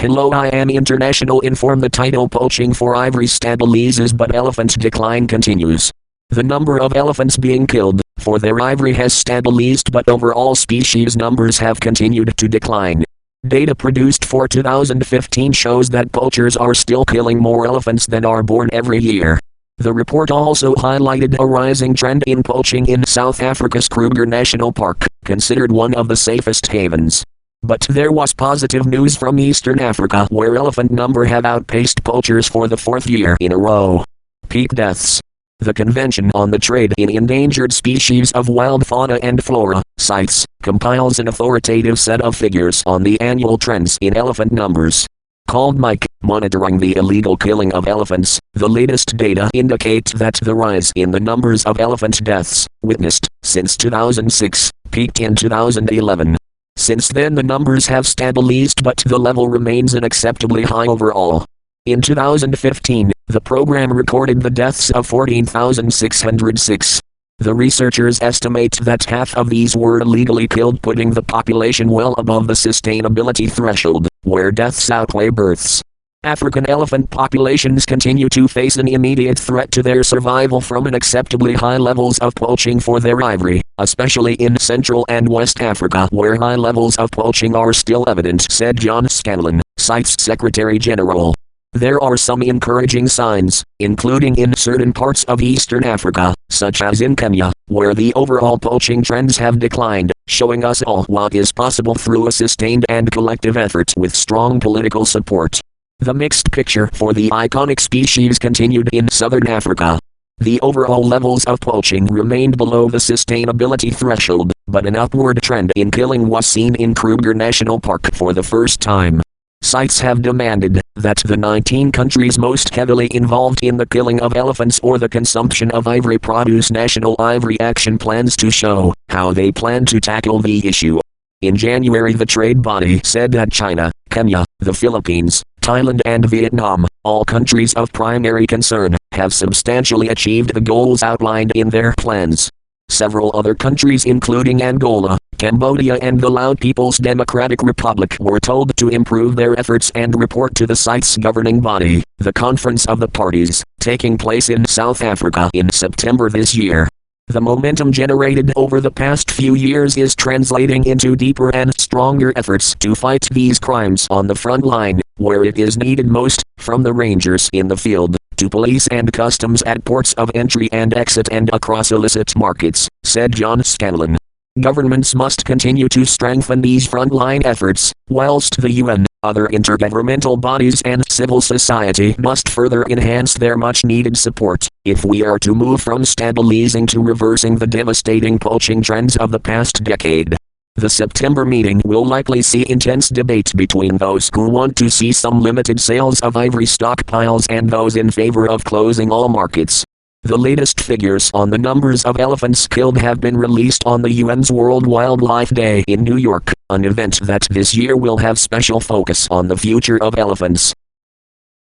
Hello, I am International. Inform the title Poaching for Ivory Stabilises, but elephant decline continues. The number of elephants being killed for their ivory has stabilized, but overall species numbers have continued to decline. Data produced for 2015 shows that poachers are still killing more elephants than are born every year. The report also highlighted a rising trend in poaching in South Africa's Kruger National Park, considered one of the safest havens. But there was positive news from Eastern Africa, where elephant number have outpaced poachers for the fourth year in a row. Peak deaths. The Convention on the Trade in Endangered Species of Wild Fauna and Flora, CITES, compiles an authoritative set of figures on the annual trends in elephant numbers. Called MIKE, Monitoring the Illegal Killing of Elephants, the latest data indicate that the rise in the numbers of elephant deaths, witnessed since 2006, peaked in 2011. Since then the numbers have stabilized, but the level remains unacceptably high overall. In 2015, the program recorded the deaths of 14,606. The researchers estimate that half of these were illegally killed, putting the population well above the sustainability threshold, where deaths outweigh births. African elephant populations continue to face an immediate threat to their survival from unacceptably high levels of poaching for their ivory, especially in Central and West Africa, where high levels of poaching are still evident, said John Scanlon, CITES Secretary General. There are some encouraging signs, including in certain parts of Eastern Africa, such as in Kenya, where the overall poaching trends have declined, showing us all what is possible through a sustained and collective effort with strong political support. The mixed picture for the iconic species continued in Southern Africa. The overall levels of poaching remained below the sustainability threshold, but an upward trend in killing was seen in Kruger National Park for the first time. CITES have demanded that the 19 countries most heavily involved in the killing of elephants or the consumption of ivory produce national ivory action plans to show how they plan to tackle the issue. In January, the trade body said that China, Kenya, the Philippines, Thailand and Vietnam, all countries of primary concern, have substantially achieved the goals outlined in their plans. Several other countries including Angola, Cambodia and the Lao People's Democratic Republic were told to improve their efforts and report to the CITES governing body, the Conference of the Parties, taking place in South Africa in September this year. The momentum generated over the past few years is translating into deeper and stronger efforts to fight these crimes on the front line, where it is needed most, from the rangers in the field to police and customs at ports of entry and exit and across illicit markets, said John Scanlon. Governments must continue to strengthen these frontline efforts, whilst the UN, other intergovernmental bodies and civil society must further enhance their much-needed support, if we are to move from stabilizing to reversing the devastating poaching trends of the past decade. The September meeting will likely see intense debate between those who want to see some limited sales of ivory stockpiles and those in favor of closing all markets. The latest figures on the numbers of elephants killed have been released on the UN's World Wildlife Day in New York, an event that this year will have special focus on the future of elephants.